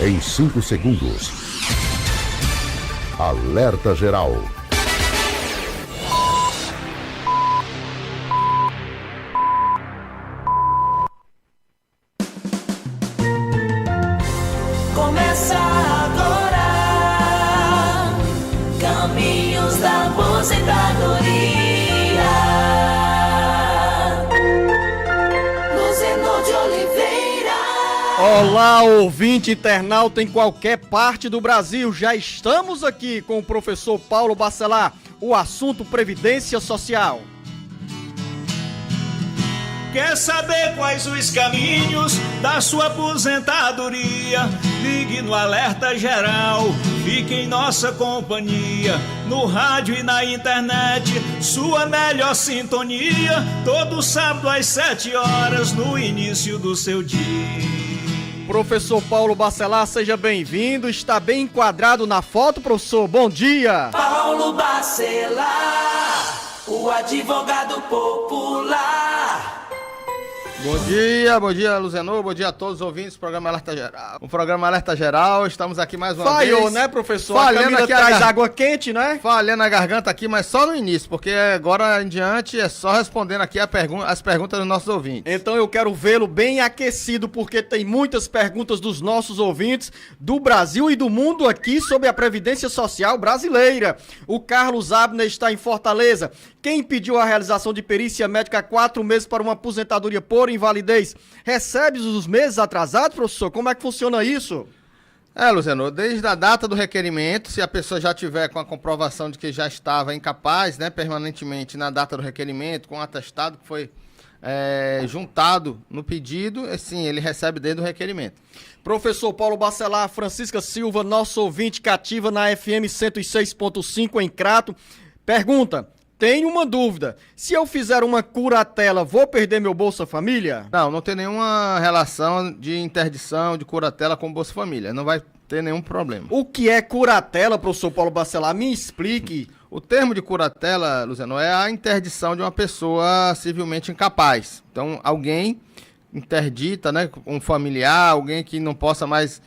Em 5 segundos. Alerta geral. Começa agora, Caminhos da Aposentadoria. Luzenor de Oliveira. Olá, ouvinte internauta em qualquer parte do Brasil. Já estamos aqui com o professor Paulo Bacelar, o assunto Previdência Social. Quer saber quais os caminhos da sua aposentadoria? Ligue no Alerta Geral, fique em nossa companhia, no rádio e na internet, sua melhor sintonia, todo sábado às 7 horas, no início do seu dia. Professor Paulo Bacelar, seja bem-vindo. Está bem enquadrado na foto, professor? Bom dia! Paulo Bacelar, o advogado popular. Bom dia, Luzenor, bom dia a todos os ouvintes do programa Alerta Geral. O programa Alerta Geral, estamos aqui mais uma vez. Falhou, né, professor? Falhando a Camila aqui traz água quente, né? Falhando a garganta aqui, mas só no início, porque agora em diante é só respondendo aqui as perguntas dos nossos ouvintes. Então eu quero vê-lo bem aquecido, porque tem muitas perguntas dos nossos ouvintes do Brasil e do mundo aqui sobre a Previdência Social brasileira. O Carlos Abner está em Fortaleza. Quem pediu a realização de perícia médica há 4 meses para uma aposentadoria por invalidez, recebe os meses atrasados, professor? Como é que funciona isso? Luzenor, desde a data do requerimento, se a pessoa já tiver com a comprovação de que já estava incapaz, né, permanentemente na data do requerimento, com o atestado que foi juntado no pedido, sim, ele recebe desde o requerimento. Professor Paulo Bacelar, Francisca Silva, nosso ouvinte cativa na FM 106.5 em Crato, pergunta: tenho uma dúvida, se eu fizer uma curatela, vou perder meu Bolsa Família? Não tem nenhuma relação de interdição de curatela com Bolsa Família, não vai ter nenhum problema. O que é curatela, professor Paulo Bacelar? Me explique. O termo de curatela, Luciano, é a interdição de uma pessoa civilmente incapaz. Então, alguém interdita, né, um familiar, alguém que não possa mais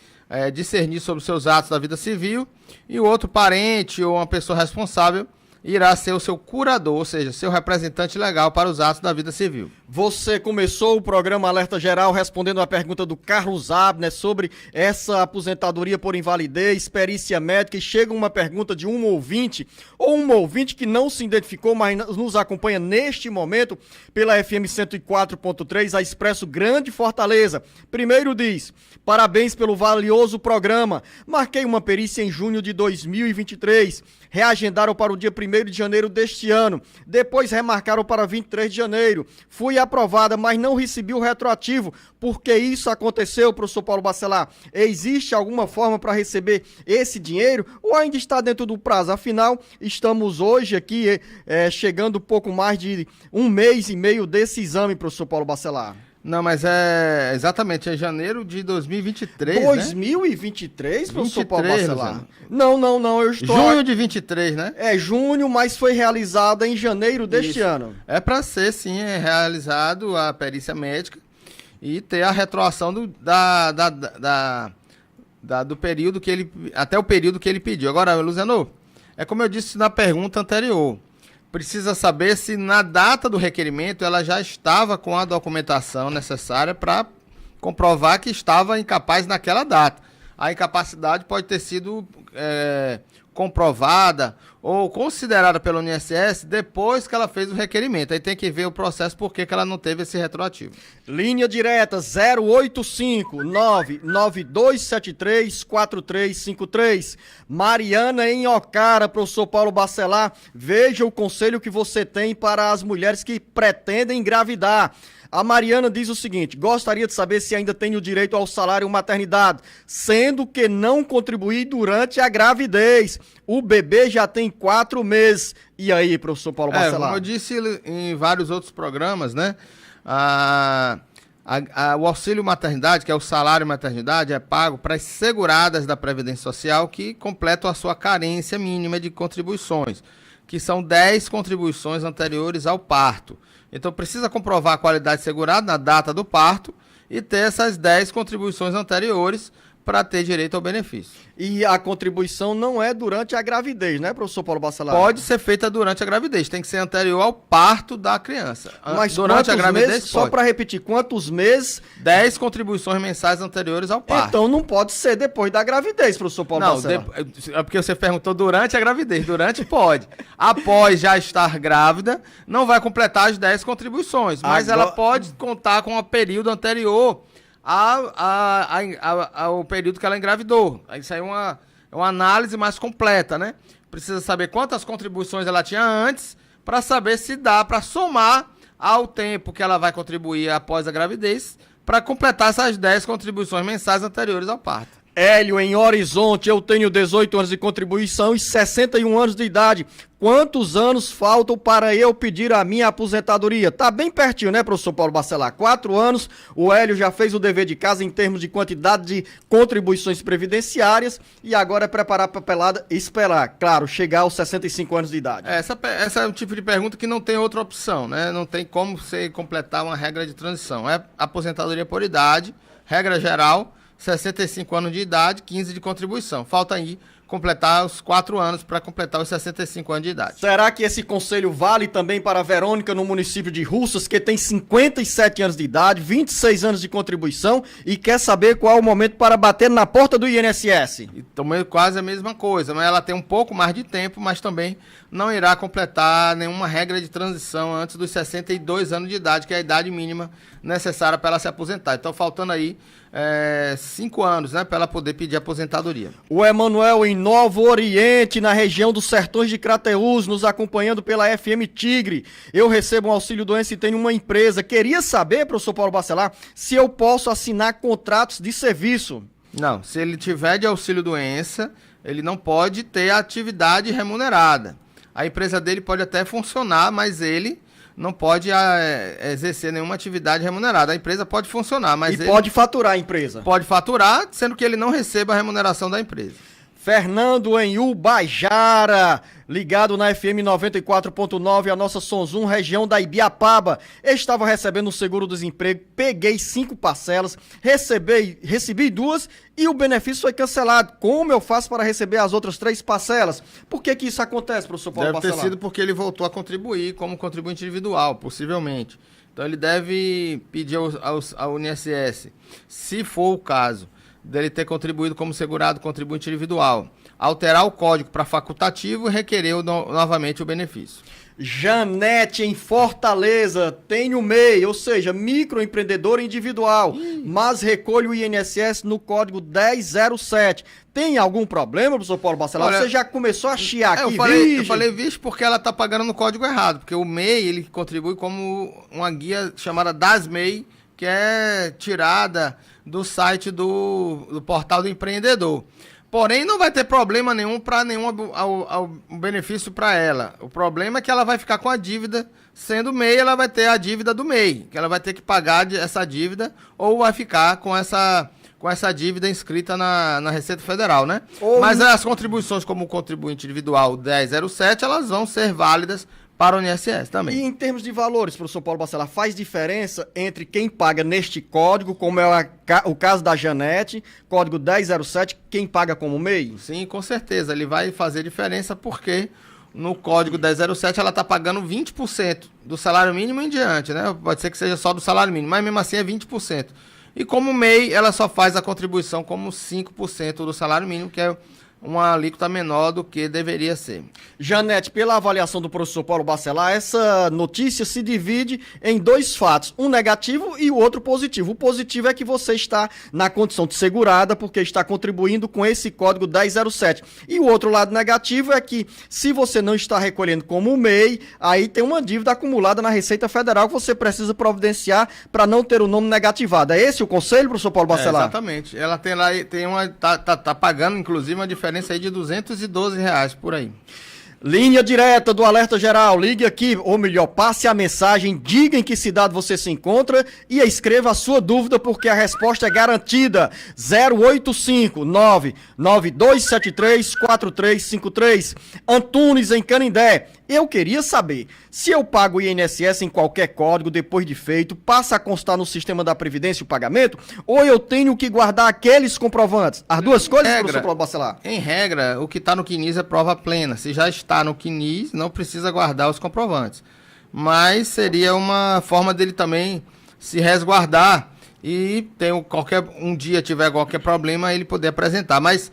discernir sobre os seus atos da vida civil, e o outro parente ou uma pessoa responsável irá ser o seu curador, ou seja, seu representante legal para os atos da vida civil. Você começou o programa Alerta Geral respondendo a pergunta do Carlos Abner sobre essa aposentadoria por invalidez, perícia médica, e chega uma pergunta de um ouvinte, ou um ouvinte que não se identificou, mas nos acompanha neste momento pela FM 104.3, a Expresso Grande Fortaleza. Primeiro diz: parabéns pelo valioso programa. Marquei uma perícia em junho de 2023. Reagendaram para o dia 1º de janeiro deste ano. Depois remarcaram para 23 de janeiro. Fui aprovada, mas não recebi o retroativo. Por que isso aconteceu, professor Paulo Bacelar? Existe alguma forma para receber esse dinheiro ou ainda está dentro do prazo? Afinal, estamos hoje aqui chegando pouco mais de 1 mês e meio desse exame, professor Paulo Bacelar. Não, mas exatamente, janeiro de 2023, 2023, né? professor Paulo 23, Bacelar? Não, eu estou... Junho de 23, né? É junho, mas foi realizada em janeiro deste ano. É para ser, sim, realizado a perícia médica e ter a retroação do período que ele... até o período que ele pediu. Agora, Luciano, é como eu disse na pergunta anterior, precisa saber se na data do requerimento ela já estava com a documentação necessária para comprovar que estava incapaz naquela data. A incapacidade pode ter sido comprovada ou considerada pelo INSS depois que ela fez o requerimento. Aí tem que ver o processo por que ela não teve esse retroativo. Linha direta 085-99273-4353. Mariana em Ocara, professor Paulo Bacelar, veja o conselho que você tem para as mulheres que pretendem engravidar. A Mariana diz o seguinte: gostaria de saber se ainda tenho direito ao salário maternidade, sendo que não contribuí durante a gravidez. O bebê já tem 4 meses. E aí, professor Paulo Bacelar? Como eu disse em vários outros programas, né? O auxílio maternidade, que é o salário maternidade, é pago para as seguradas da Previdência Social que completam a sua carência mínima de contribuições, que são 10 contribuições anteriores ao parto. Então precisa comprovar a qualidade segurada na data do parto e ter essas 10 contribuições anteriores para ter direito ao benefício. E a contribuição não é durante a gravidez, né, professor Paulo Bacelar? Pode ser feita durante a gravidez, tem que ser anterior ao parto da criança. Mas durante a gravidez, meses, só para repetir, quantos meses? 10 contribuições mensais anteriores ao parto. Então não pode ser depois da gravidez, professor Paulo Bacelar. É porque você perguntou durante a gravidez. Durante pode. Após já estar grávida, não vai completar as 10 contribuições, mas ela pode contar com o período anterior ao período que ela engravidou. Isso aí é uma análise mais completa, né? Precisa saber quantas contribuições ela tinha antes para saber se dá para somar ao tempo que ela vai contribuir após a gravidez para completar essas 10 contribuições mensais anteriores ao parto. Hélio, em Horizonte, eu tenho 18 anos de contribuição e 61 anos de idade. Quantos anos faltam para eu pedir a minha aposentadoria? Tá bem pertinho, né, professor Paulo Bacelar? 4 anos, o Hélio já fez o dever de casa em termos de quantidade de contribuições previdenciárias e agora é preparar a papelada e esperar, claro, chegar aos 65 anos de idade. Essa é o tipo de pergunta que não tem outra opção, né? Não tem como você completar uma regra de transição. É aposentadoria por idade, regra geral, 65 anos de idade, 15 de contribuição. Falta aí completar os 4 anos para completar os 65 anos de idade. Será que esse conselho vale também para a Verônica no município de Russas, que tem 57 anos de idade, 26 anos de contribuição e quer saber qual é o momento para bater na porta do INSS? Então, quase a mesma coisa, mas ela tem um pouco mais de tempo, mas também não irá completar nenhuma regra de transição antes dos 62 anos de idade, que é a idade mínima necessária para ela se aposentar. Então, faltando aí 5 anos, né, para ela poder pedir aposentadoria. O Emanuel em Novo Oriente, na região dos Sertões de Crateús, nos acompanhando pela FM Tigre. Eu recebo um auxílio doença e tenho uma empresa. Queria saber, professor Paulo Bacelar, se eu posso assinar contratos de serviço. Não, se ele tiver de auxílio doença, ele não pode ter atividade remunerada. A empresa dele pode até funcionar, mas ele não pode exercer nenhuma atividade remunerada. A empresa pode funcionar, mas ele pode faturar a empresa. Pode faturar, sendo que ele não receba a remuneração da empresa. Fernando em Ubajara, ligado na FM 94.9, a nossa Sonzum, região da Ibiapaba. Estava recebendo o seguro-desemprego, peguei 5 parcelas, recebi 2 e o benefício foi cancelado. Como eu faço para receber as outras 3 parcelas? Por que isso acontece, professor Paulo Bacelar? Deve ter sido porque ele voltou a contribuir como contribuinte individual, possivelmente. Então ele deve pedir ao INSS, se for o caso, dele ter contribuído como segurado contribuinte individual, alterar o código para facultativo e requerer novamente o benefício. Janete em Fortaleza, tenho MEI, ou seja, microempreendedor individual, mas recolho o INSS no código 1007. Tem algum problema, professor Paulo Bacelar? Você já começou a chiar aqui, eu falei vixe porque ela está pagando no código errado, porque o MEI, ele contribui como uma guia chamada Das MEI, que é tirada do site do portal do empreendedor. Porém, não vai ter problema nenhum para nenhum benefício para ela. O problema é que ela vai ficar com a dívida, sendo MEI, ela vai ter a dívida do MEI, que ela vai ter que pagar essa dívida ou vai ficar com essa dívida inscrita na Receita Federal, né? Mas as contribuições como contribuinte individual 1007, elas vão ser válidas para o INSS também. E em termos de valores, professor Paulo Bacelar, faz diferença entre quem paga neste código, como é o caso da Janete, código 1007, quem paga como MEI? Sim, com certeza. Ele vai fazer diferença porque no código 1007 ela está pagando 20% do salário mínimo em diante, né? Pode ser que seja só do salário mínimo, mas mesmo assim é 20%. E como MEI, ela só faz a contribuição como 5% do salário mínimo, que é uma alíquota menor do que deveria ser. Janete, pela avaliação do professor Paulo Bacelar, essa notícia se divide em 2 fatos, um negativo e o outro positivo. O positivo é que você está na condição de segurada porque está contribuindo com esse código 1007. E o outro lado negativo é que se você não está recolhendo como MEI, aí tem uma dívida acumulada na Receita Federal que você precisa providenciar para não ter o nome negativado. É esse o conselho, professor Paulo Bacelar? Exatamente. Ela tem lá, tá pagando inclusive uma diferença aí de R$212 por aí. Linha direta do Alerta Geral, ligue aqui, ou melhor, passe a mensagem, diga em que cidade você se encontra e escreva a sua dúvida, porque a resposta é garantida. 085-99273-4353. Antunes, em Canindé, Eu queria saber, se eu pago o INSS em qualquer código depois de feito, passa a constar no sistema da Previdência o pagamento, ou eu tenho que guardar aqueles comprovantes? As duas coisas, professor Paulo Bacelar? Em regra, o que está no CNIS é prova plena. Se já está no CNIS, não precisa guardar os comprovantes. Mas seria uma forma dele também se resguardar e um dia tiver qualquer problema, ele poder apresentar. Mas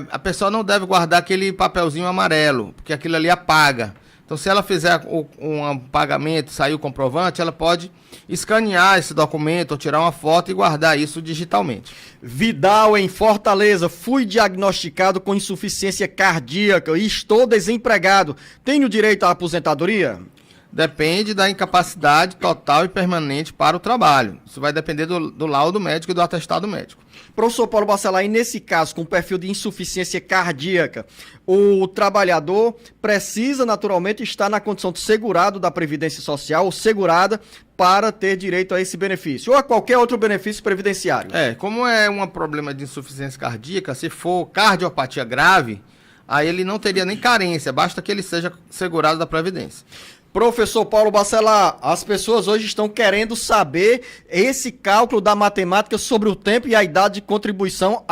a pessoa não deve guardar aquele papelzinho amarelo, porque aquilo ali apaga. Então, se ela fizer um pagamento, sair o comprovante, ela pode escanear esse documento ou tirar uma foto e guardar isso digitalmente. Vidal, em Fortaleza, fui diagnosticado com insuficiência cardíaca e estou desempregado. Tenho direito à aposentadoria? Depende da incapacidade total e permanente para o trabalho. Isso vai depender do laudo médico e do atestado médico. Professor Paulo Bacelar, e nesse caso, com perfil de insuficiência cardíaca, o trabalhador precisa naturalmente estar na condição de segurado da Previdência Social ou segurada para ter direito a esse benefício, ou a qualquer outro benefício previdenciário. Como é um problema de insuficiência cardíaca, se for cardiopatia grave, aí ele não teria nem carência, basta que ele seja segurado da Previdência. Professor Paulo Bacelar, as pessoas hoje estão querendo saber esse cálculo da matemática sobre o tempo e a idade de contribuição,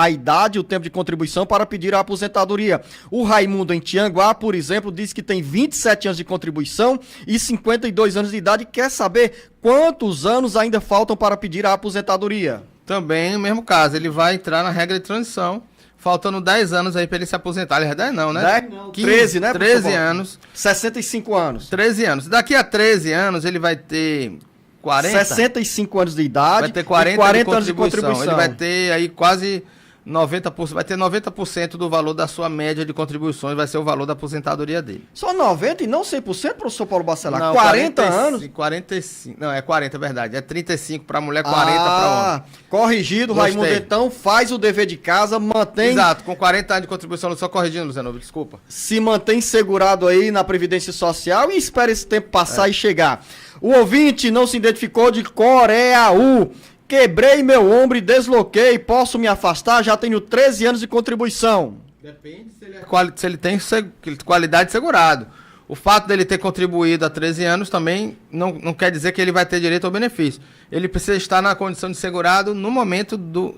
e o tempo de contribuição para pedir a aposentadoria. O Raimundo em Tianguá, por exemplo, diz que tem 27 anos de contribuição e 52 anos de idade e quer saber quantos anos ainda faltam para pedir a aposentadoria. Também, no mesmo caso, ele vai entrar na regra de transição. Faltando 10 anos aí para ele se aposentar. Aliás, 10 não, né? 10 não, 13, né? 13 anos. 65 anos. 13 anos. Daqui a 13 anos ele vai ter 40. 65 anos de idade. Vai ter 40 anos de contribuição. Ele vai ter aí quase 90%. Vai ter 90% do valor da sua média de contribuições. Vai ser o valor da aposentadoria dele. Só 90% e não 100%, professor Paulo Bacelar? Não, 40 anos? 45. Não, é 40, é verdade. É 35 para mulher, 40 para homem. Corrigido, Gostei. Raimundo, então faz o dever de casa, mantém... Exato, com 40 anos de contribuição, só corrigindo, Luciano, desculpa. Se mantém segurado aí na Previdência Social e espera esse tempo passar e chegar. O ouvinte não se identificou de Coreaú. Quebrei meu ombro e desloquei, posso me afastar? Já tenho 13 anos de contribuição. Depende se ele tem qualidade de segurado. O fato dele ter contribuído há 13 anos também não quer dizer que ele vai ter direito ao benefício. Ele precisa estar na condição de segurado no momento do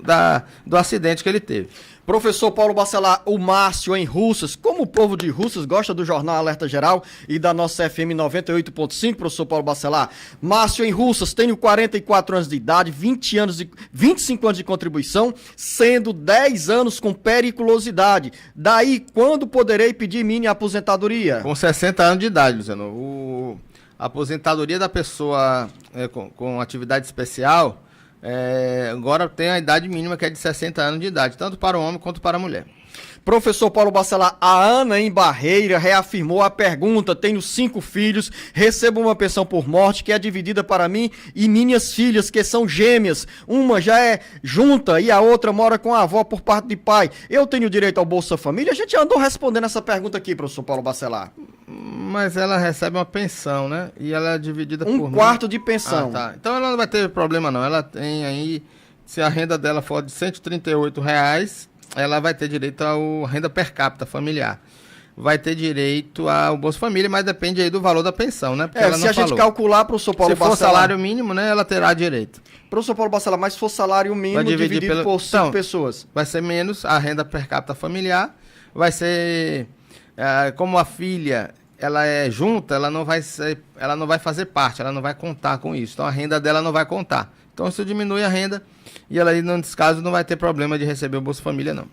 acidente que ele teve. Professor Paulo Bacelar, o Márcio em Russas, como o povo de Russas gosta do Jornal Alerta Geral e da nossa FM 98.5, professor Paulo Bacelar. Márcio em Russas, tenho 44 anos de idade, 25 anos de contribuição, sendo 10 anos com periculosidade. Daí, quando poderei pedir minha aposentadoria? Com 60 anos de idade, Luciano. A aposentadoria da pessoa com atividade especial... agora tem a idade mínima que é de 60 anos de idade, tanto para o homem quanto para a mulher. Professor Paulo Bacelar, a Ana em Barreira reafirmou a pergunta: tenho 5 filhos, recebo uma pensão por morte que é dividida para mim e minhas filhas, que são gêmeas. Uma já é junta e a outra mora com a avó por parte de pai. Eu tenho direito ao Bolsa Família? A gente andou respondendo essa pergunta aqui, professor Paulo Bacelar. Mas ela recebe uma pensão, né? E ela é dividida por... Um quarto de pensão. Tá. Então ela não vai ter problema não. Ela tem aí, se a renda dela for de R$138, ela vai ter direito à renda per capita familiar. Vai ter direito ao Bolsa Família, mas depende aí do valor da pensão, né? Porque ela se a gente calcular, professor Paulo Bacelar... Se for salário mínimo, né, ela terá direito. Professor Paulo Bacelar, mas se for salário mínimo dividido por 5 pessoas? Vai ser menos a renda per capita familiar, vai ser... como a filha... ela é junta, ela não vai fazer parte, ela não vai contar com isso. Então a renda dela não vai contar. Então isso diminui a renda e ela aí, nesse caso, não vai ter problema de receber o Bolsa Família, não.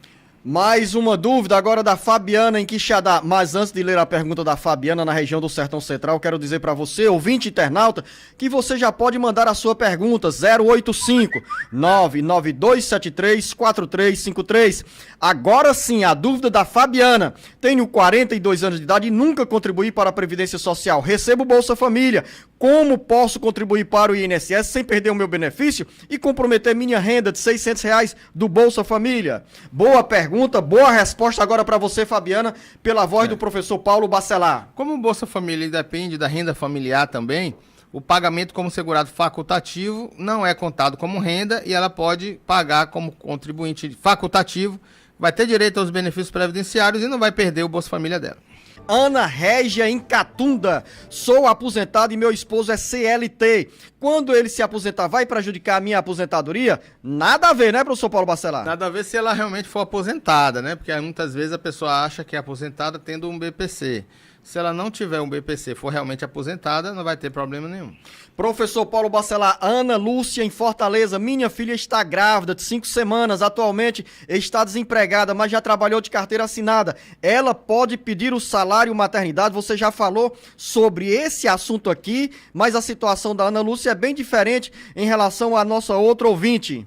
Mais uma dúvida agora da Fabiana em Quixadá. Mas antes de ler a pergunta da Fabiana na região do Sertão Central, quero dizer para você, ouvinte internauta, que você já pode mandar a sua pergunta 085-99273-4353. Agora sim, a dúvida da Fabiana. Tenho 42 anos de idade e nunca contribuí para a Previdência Social. Recebo Bolsa Família. Como posso contribuir para o INSS sem perder o meu benefício e comprometer minha renda de R$600 do Bolsa Família? Boa pergunta, boa resposta agora para você, Fabiana, pela voz do professor Paulo Bacelar. Como o Bolsa Família depende da renda familiar também, o pagamento como segurado facultativo não é contado como renda e ela pode pagar como contribuinte facultativo, vai ter direito aos benefícios previdenciários e não vai perder o Bolsa Família dela. Ana Régia em Catunda. Sou aposentado e meu esposo é CLT. Quando ele se aposentar, vai prejudicar a minha aposentadoria? Nada a ver, né, professor Paulo Bacelar? Nada a ver se ela realmente for aposentada, né? Porque muitas vezes a pessoa acha que é aposentada tendo um BPC. Se ela não tiver um BPC, for realmente aposentada, não vai ter problema nenhum. Professor Paulo Bacelar, Ana Lúcia em Fortaleza. Minha filha está grávida de 5 semanas, atualmente está desempregada, mas já trabalhou de carteira assinada. Ela pode pedir o salário maternidade? Você já falou sobre esse assunto aqui, mas a situação da Ana Lúcia é bem diferente em relação à nossa outra ouvinte.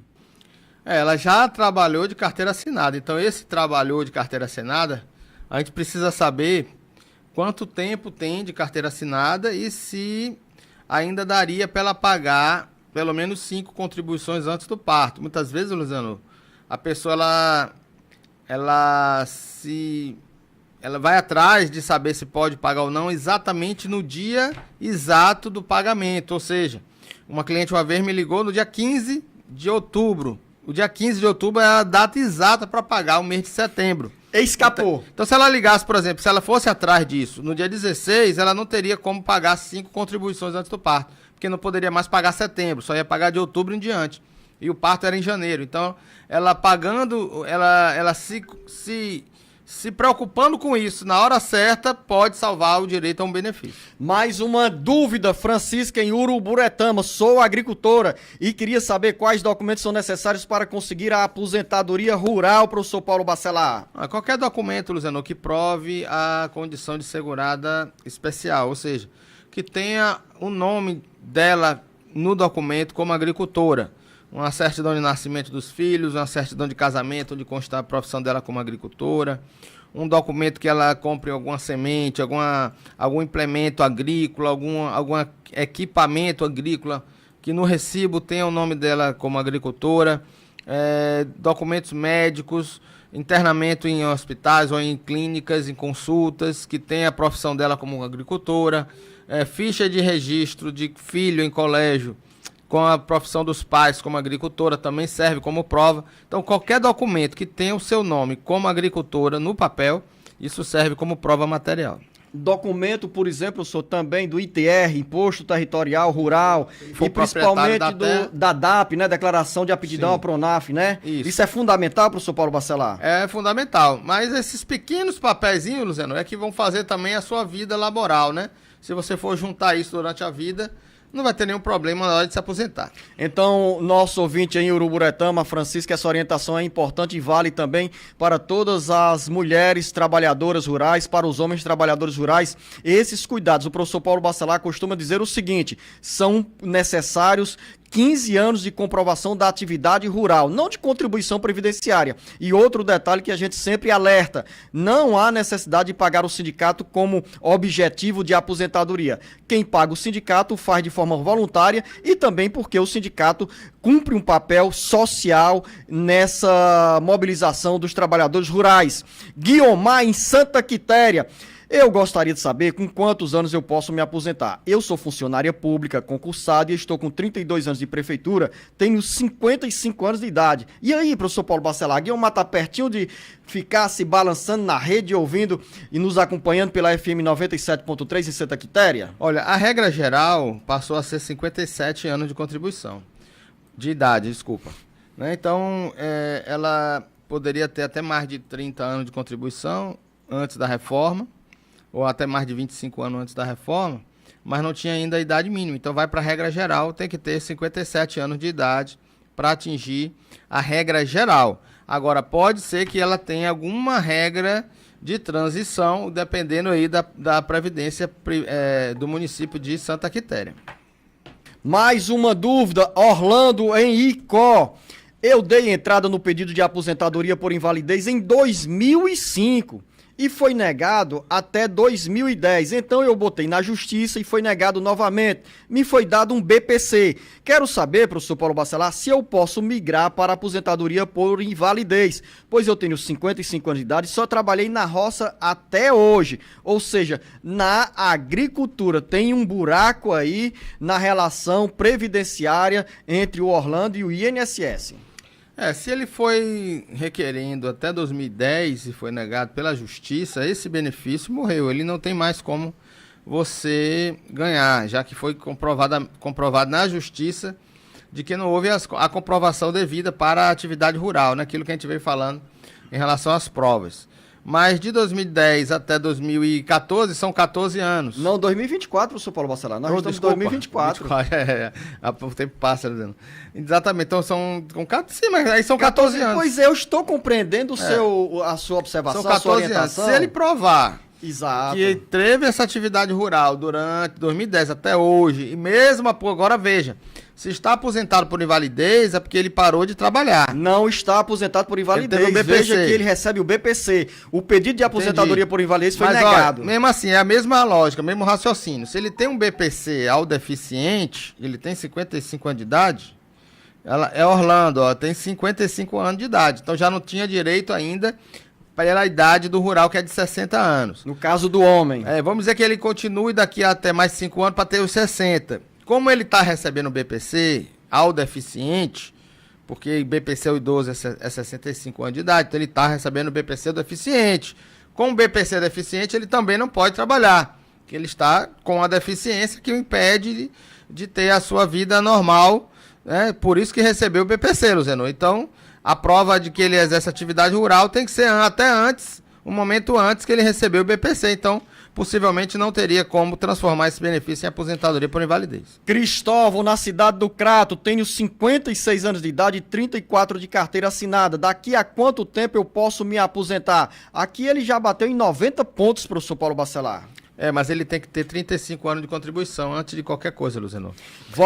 Ela já trabalhou de carteira assinada, então esse trabalhou de carteira assinada, a gente precisa saber quanto tempo tem de carteira assinada e se ainda daria para ela pagar pelo menos 5 contribuições antes do parto. Muitas vezes, Luciano, a pessoa ela vai atrás de saber se pode pagar ou não exatamente no dia exato do pagamento. Ou seja, uma cliente uma vez me ligou no dia 15 de outubro. O dia 15 de outubro é a data exata para pagar o mês de setembro. Escapou. Então, se ela ligasse, por exemplo, se ela fosse atrás disso, no dia 16, ela não teria como pagar 5 contribuições antes do parto, porque não poderia mais pagar setembro, só ia pagar de outubro em diante. E o parto era em janeiro. Então, ela pagando, ela se preocupando com isso, na hora certa, pode salvar o direito a um benefício. Mais uma dúvida, Francisca em Uruburetama. Sou agricultora e queria saber quais documentos são necessários para conseguir a aposentadoria rural, professor Paulo Bacelar. Qualquer documento, Luciano, que prove a condição de segurada especial, ou seja, que tenha o nome dela no documento como agricultora. Uma certidão de nascimento dos filhos, uma certidão de casamento, onde constar a profissão dela como agricultora, um documento que ela compre alguma semente, algum implemento agrícola, algum equipamento agrícola, que no recibo tenha o nome dela como agricultora, documentos médicos, internamento em hospitais ou em clínicas, em consultas, que tenha a profissão dela como agricultora, ficha de registro de filho em colégio, com a profissão dos pais como agricultora, também serve como prova. Então, qualquer documento que tenha o seu nome como agricultora no papel, isso serve como prova material. Documento, por exemplo, eu sou também do ITR, Imposto Territorial Rural, e principalmente da DAP, né? Declaração de Aptidão ao Pronaf, né? Isso é fundamental, professor Paulo Bacelar? É fundamental, mas esses pequenos papeizinhos, Luciano, é que vão fazer também a sua vida laboral, né? Se você for juntar isso durante a vida, não vai ter nenhum problema na hora de se aposentar. Então, nosso ouvinte aí em Uruburetama, Francisca, essa orientação é importante e vale também para todas as mulheres trabalhadoras rurais, para os homens trabalhadores rurais. Esses cuidados, o professor Paulo Bacelar costuma dizer o seguinte: são necessários 15 anos de comprovação da atividade rural, não de contribuição previdenciária. E outro detalhe que a gente sempre alerta: não há necessidade de pagar o sindicato como objetivo de aposentadoria. Quem paga o sindicato faz de forma voluntária e também porque o sindicato cumpre um papel social nessa mobilização dos trabalhadores rurais. Guiomar, em Santa Quitéria. Eu gostaria de saber com quantos anos eu posso me aposentar. Eu sou funcionária pública, concursada e estou com 32 anos de prefeitura, tenho 55 anos de idade. E aí, professor Paulo Bacelar, Guiomar está pertinho de ficar se balançando na rede, ouvindo e nos acompanhando pela FM 97.3 em Santa Quitéria? Olha, a regra geral passou a ser 57 anos de contribuição. De idade, desculpa. Né? Então, ela poderia ter até mais de 30 anos de contribuição antes da reforma, ou até mais de 25 anos antes da reforma, mas não tinha ainda a idade mínima. Então vai para a regra geral, tem que ter 57 anos de idade para atingir a regra geral. Agora, pode ser que ela tenha alguma regra de transição, dependendo aí da previdência do município de Santa Quitéria. Mais uma dúvida, Orlando em Icó. Eu dei entrada no pedido de aposentadoria por invalidez em 2005. E foi negado até 2010. Então eu botei na justiça e foi negado novamente. Me foi dado um BPC. Quero saber, professor Paulo Bacelar, se eu posso migrar para a aposentadoria por invalidez, pois eu tenho 55 anos de idade e só trabalhei na roça até hoje. Ou seja, na agricultura. Tem um buraco aí na relação previdenciária entre o Orlando e o INSS. Se ele foi requerendo até 2010 e foi negado pela justiça, esse benefício morreu. Ele não tem mais como você ganhar, já que foi comprovado na justiça de que não houve a comprovação devida para a atividade rural, naquilo que a gente veio falando em relação às provas. Mas de 2010 até 2014 são 14 anos. Não, 2024, professor Paulo Bacelar. Nós estamos em 2024. O tempo passa, dizendo. Exatamente. Então sim, mas aí são 14 anos. Pois é, eu estou compreendendo a sua observação, são 14 a sua orientação. anos. Se ele provar Exato. que teve essa atividade rural durante 2010 até hoje, e mesmo agora, veja, se está aposentado por invalidez é porque ele parou de trabalhar. Não está aposentado por invalidez. Ele tem o BPC. Veja que ele recebe o BPC. O pedido de aposentadoria por invalidez foi negado. Olha, mesmo assim, é a mesma lógica, mesmo raciocínio. Se ele tem um BPC ao deficiente, ele tem 55 anos de idade, Orlando, tem 55 anos de idade. Então já não tinha direito ainda pela idade do rural, que é de 60 anos. No caso do homem. Vamos dizer que ele continue daqui até mais 5 anos para ter os 60. Como ele está recebendo o BPC ao deficiente, porque BPC ao idoso é 65 anos de idade, então ele está recebendo o BPC do deficiente. Com o BPC deficiente, ele também não pode trabalhar, porque ele está com a deficiência que o impede de ter a sua vida normal, né? Por isso que recebeu o BPC, Luciano. Então, a prova de que ele exerce atividade rural tem que ser até antes, um momento antes que ele recebeu o BPC. Então, possivelmente não teria como transformar esse benefício em aposentadoria por invalidez. Cristóvão, na cidade do Crato, tenho 56 anos de idade e 34 de carteira assinada. Daqui a quanto tempo eu posso me aposentar? Aqui ele já bateu em 90 pontos, professor Paulo Bacelar. Mas ele tem que ter 35 anos de contribuição antes de qualquer coisa, Luciano.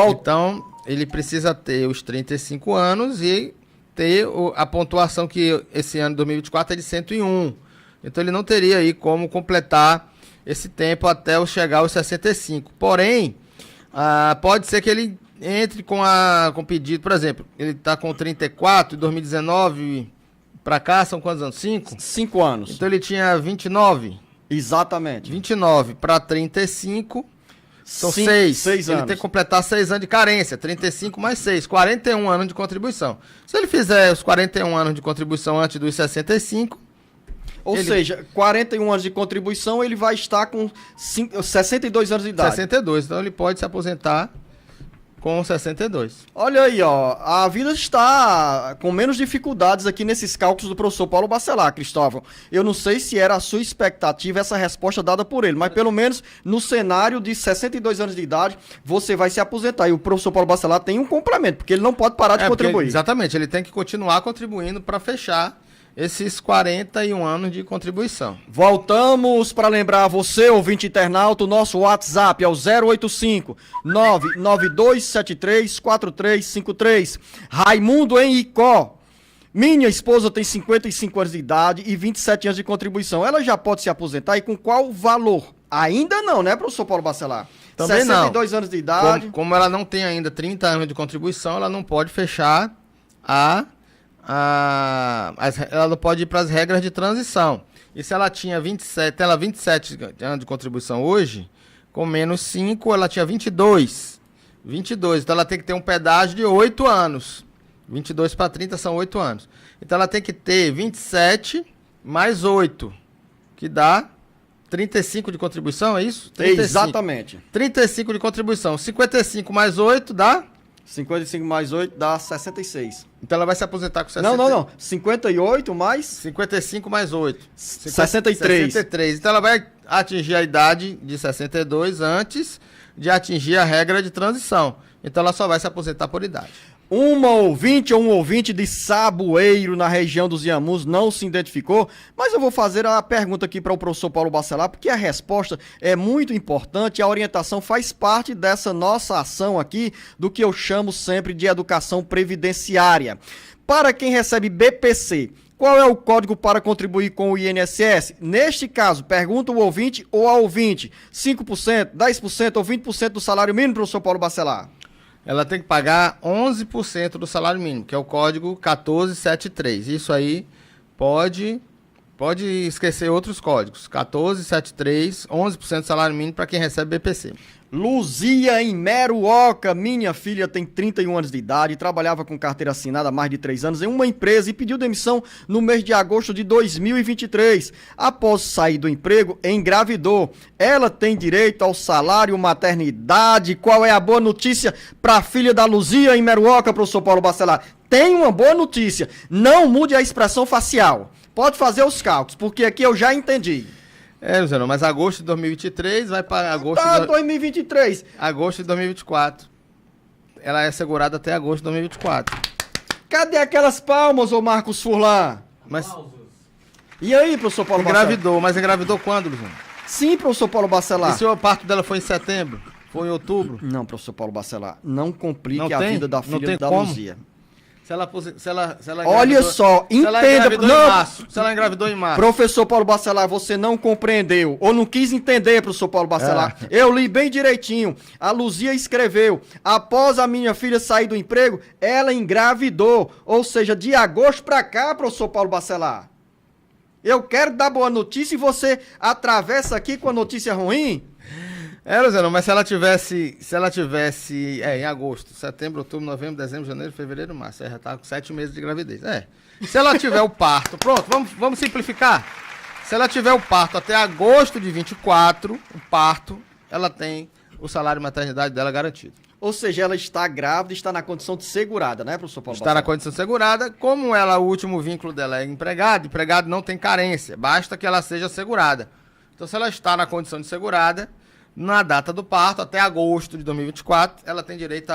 Então, ele precisa ter os 35 anos e ter a pontuação que esse ano, 2024, é de 101. Então ele não teria aí como completar esse tempo até chegar aos 65. Porém, pode ser que ele entre com pedido, por exemplo, ele está com 34, em 2019 para cá, são quantos anos? 5? 5 anos. Então ele tinha 29. Exatamente. 29 para 35, são 6 anos. Ele tem que completar 6 anos de carência, 35 mais 6, 41 anos de contribuição. Se ele fizer os 41 anos de contribuição antes dos 65... Ou seja, 41 anos de contribuição, ele vai estar com 62 anos de idade. 62, então ele pode se aposentar com 62. Olha aí, a vida está com menos dificuldades aqui nesses cálculos do professor Paulo Bacelar, Cristóvão. Eu não sei se era a sua expectativa essa resposta dada por ele, mas pelo menos no cenário de 62 anos de idade, você vai se aposentar. E o professor Paulo Bacelar tem um complemento, porque ele não pode parar de contribuir. Exatamente, ele tem que continuar contribuindo para fechar esses 41 anos de contribuição. Voltamos para lembrar você, ouvinte internauta, o nosso WhatsApp é o 085 99273 4353. Raimundo em Icó. Minha esposa tem 55 anos de idade e 27 anos de contribuição. Ela já pode se aposentar e com qual valor? Ainda não, né, professor Paulo Bacelar? Também 62 anos de idade. Como ela não tem ainda 30 anos de contribuição, ela não pode fechar ela não pode ir para as regras de transição. E se ela tinha 27 anos de contribuição hoje, com menos 5, ela tinha 22. Então ela tem que ter um pedágio de 8 anos. 22 para 30 são 8 anos. Então ela tem que ter 27 mais 8, que dá 35 de contribuição, é isso? 35. Exatamente. 35 de contribuição. 55 mais 8 dá... 55 mais 8 dá 66. Então ela vai se aposentar com 60. Não. 58 mais... 55 mais 8. 63. 63. Então ela vai atingir a idade de 62 antes de atingir a regra de transição. Então ela só vai se aposentar por idade. Uma ouvinte ou um ouvinte de Saboeiro, na região dos Inhamuns, não se identificou, mas eu vou fazer a pergunta aqui para o professor Paulo Bacelar, porque a resposta é muito importante e a orientação faz parte dessa nossa ação aqui, do que eu chamo sempre de educação previdenciária. Para quem recebe BPC, qual é o código para contribuir com o INSS? Neste caso, pergunta o ouvinte ou a ouvinte, 5%, 10% ou 20% do salário mínimo, professor Paulo Bacelar? Ela tem que pagar 11% do salário mínimo, que é o código 1473. Isso aí pode Pode esquecer outros códigos. 1473, 11% do salário mínimo para quem recebe BPC. Luzia em Meruoca, minha filha tem 31 anos de idade, trabalhava com carteira assinada há mais de 3 anos em uma empresa e pediu demissão no mês de agosto de 2023. Após sair do emprego, engravidou. Ela tem direito ao salário maternidade. Qual é a boa notícia para a filha da Luzia em Meruoca, professor Paulo Bacelar? Tem uma boa notícia, não mude a expressão facial. Pode fazer os cálculos, porque aqui eu já entendi. Luciano, mas agosto de 2023 vai para agosto Tá, 2023. Agosto de 2024. Ela é segurada até agosto de 2024. Cadê aquelas palmas, ô Marcos Furlan? Mas E aí, professor Paulo Bacelar? engravidou, mas engravidou quando, Luciano? Sim, professor Paulo Bacelar. E se o parto dela foi em setembro? Foi em outubro? Não, professor Paulo Bacelar, não complique Não a tem? vida da Não filha tem da como? Luzia. Se ela Olha só, se ela entenda. engravidou Não, em março. Se ela engravidou em março. professor Paulo Bacelar, você não compreendeu, ou não quis entender, professor Paulo Bacelar. Eu li bem direitinho. A Luzia escreveu, após a minha filha sair do emprego, ela engravidou. Ou seja, de agosto pra cá, professor Paulo Bacelar. Eu quero dar boa notícia e você atravessa aqui com a notícia ruim? Luciano, mas se ela tivesse em agosto, setembro, outubro, novembro, dezembro, janeiro, fevereiro, março, já tá com 7 meses de gravidez. Se ela tiver o parto, pronto, vamos simplificar. Se ela tiver o parto até agosto de 24, o parto, ela tem o salário maternidade dela garantido. Ou seja, ela está grávida e está na condição de segurada, né, professor Paulo Está na Bacelar? condição segurada, como o último vínculo dela é empregado não tem carência, basta que ela seja segurada. Então, se ela está na condição de segurada, na data do parto, até agosto de 2024, ela tem direito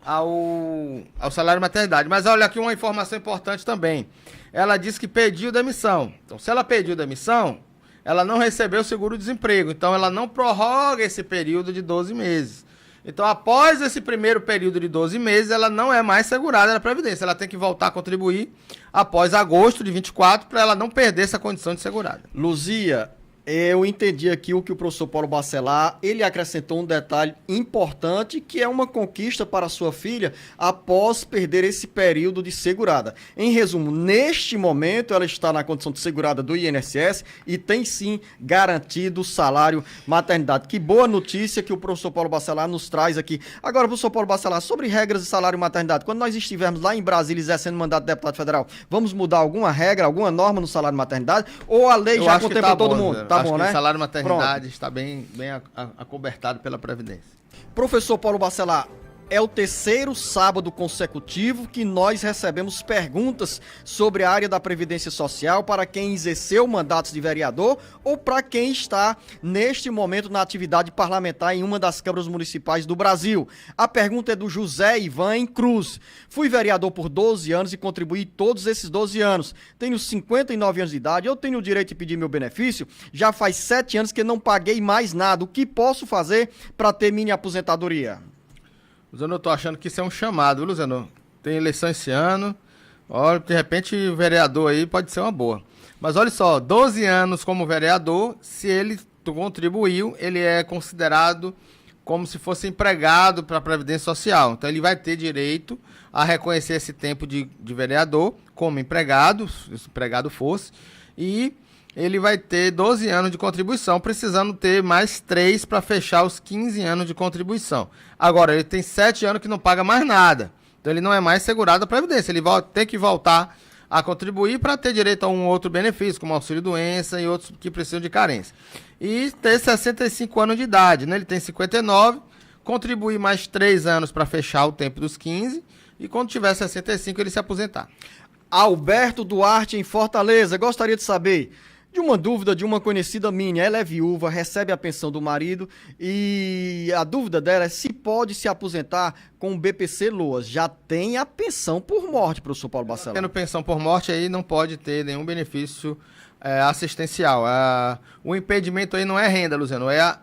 ao salário maternidade. Mas olha aqui uma informação importante também. Ela disse que pediu demissão. Então, se ela pediu demissão, ela não recebeu seguro-desemprego. Então, ela não prorroga esse período de 12 meses. Então, após esse primeiro período de 12 meses, ela não é mais segurada na Previdência. Ela tem que voltar a contribuir após agosto de 24 para ela não perder essa condição de segurada. Luzia, eu entendi aqui o que o professor Paulo Bacelar, ele acrescentou um detalhe importante, que é uma conquista para sua filha após perder esse período de segurada. Em resumo, neste momento ela está na condição de segurada do INSS e tem sim garantido o salário maternidade. Que boa notícia que o professor Paulo Bacelar nos traz aqui. Agora, professor Paulo Bacelar, sobre regras de salário maternidade, quando nós estivermos lá em Brasília exercendo mandato de deputado federal, vamos mudar alguma regra, alguma norma no salário maternidade? Ou a lei já contempla todo mundo? Tá bom, né? O salário maternidade está bem acobertado pela Previdência. Professor Paulo Bacelar, é o terceiro sábado consecutivo que nós recebemos perguntas sobre a área da Previdência Social para quem exerceu mandatos de vereador ou para quem está, neste momento, na atividade parlamentar em uma das câmaras municipais do Brasil. A pergunta é do José Ivan Cruz. Fui vereador por 12 anos e contribuí todos esses 12 anos. Tenho 59 anos de idade, eu tenho o direito de pedir meu benefício. Já faz 7 anos que não paguei mais nada. O que posso fazer para ter minha aposentadoria? Luciano, eu tô achando que isso é um chamado, viu, Luciano? Tem eleição esse ano. Olha, de repente o vereador aí pode ser uma boa. Mas olha só, 12 anos como vereador, se ele contribuiu, ele é considerado como se fosse empregado para a Previdência Social. Então ele vai ter direito a reconhecer esse tempo de vereador como empregado, se empregado fosse, e ele vai ter 12 anos de contribuição, precisando ter mais 3 para fechar os 15 anos de contribuição. Agora, ele tem 7 anos que não paga mais nada. Então, ele não é mais segurado da Previdência. Ele vai ter que voltar a contribuir para ter direito a um outro benefício, como auxílio-doença e outros que precisam de carência. E ter 65 anos de idade, né? Ele tem 59, contribuir mais 3 anos para fechar o tempo dos 15, e quando tiver 65, ele se aposentar. Alberto Duarte, em Fortaleza, gostaria de saber de uma dúvida de uma conhecida minha. Ela é viúva, recebe a pensão do marido e a dúvida dela é se pode se aposentar com o BPC Loas. Já tem a pensão por morte, professor Paulo Bacelar. Tendo pensão por morte aí não pode ter nenhum benefício assistencial. O impedimento aí não é renda, Luciano, é a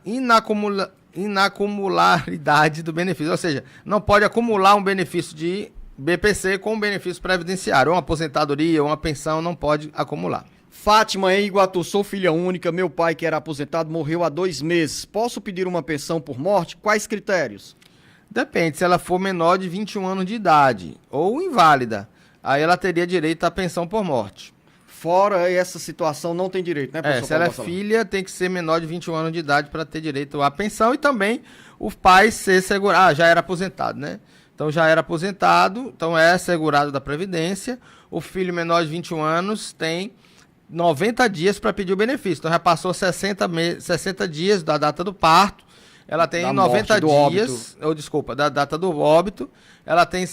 inacumularidade do benefício. Ou seja, não pode acumular um benefício de BPC com um benefício previdenciário. Uma aposentadoria ou uma pensão não pode acumular. Fátima, em Iguatu, sou filha única, meu pai, que era aposentado, morreu há 2 meses. Posso pedir uma pensão por morte? Quais critérios? Depende, se ela for menor de 21 anos de idade ou inválida, aí ela teria direito à pensão por morte. Fora essa situação, não tem direito, né, professor? Se ela é filha, tem que ser menor de 21 anos de idade para ter direito à pensão e também o pai ser segurado. Já era aposentado, né? Então já era aposentado, então é segurado da Previdência. O filho menor de 21 anos tem 90 dias para pedir o benefício. Então já passou 60 dias da data do parto. Ela tem da 90 dias, da data do óbito. Ela tem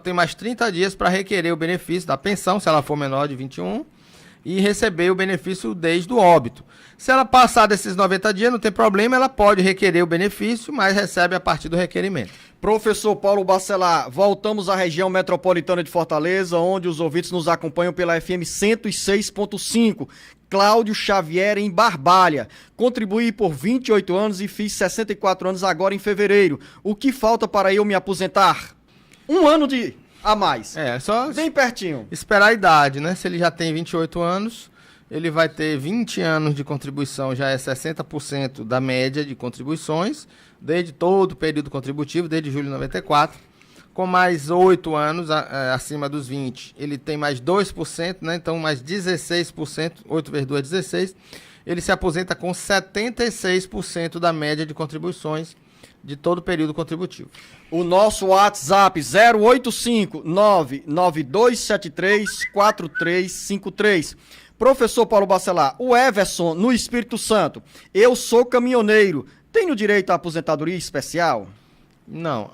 tem mais 30 dias para requerer o benefício da pensão, se ela for menor de 21, e receber o benefício desde o óbito. Se ela passar desses 90 dias, não tem problema, ela pode requerer o benefício, mas recebe a partir do requerimento. Professor Paulo Bacelar, voltamos à região metropolitana de Fortaleza, onde os ouvintes nos acompanham pela FM 106.5. Cláudio Xavier, em Barbalha. Contribuí por 28 anos e fiz 64 anos agora em fevereiro. O que falta para eu me aposentar? Um ano a mais. Só bem pertinho. Esperar a idade, né? Se ele já tem 28 anos, ele vai ter 20 anos de contribuição, já é 60% da média de contribuições, desde todo o período contributivo, desde julho de 94. Com mais 8 anos acima dos 20, ele tem mais 2%, né? Então mais 16%, 8 vezes 2 é 16, ele se aposenta com 76% da média de contribuições de todo o período contributivo. O nosso WhatsApp 085-9273-4353. Professor Paulo Bacelar, o Everson, no Espírito Santo, eu sou caminhoneiro, tenho direito à aposentadoria especial? Não,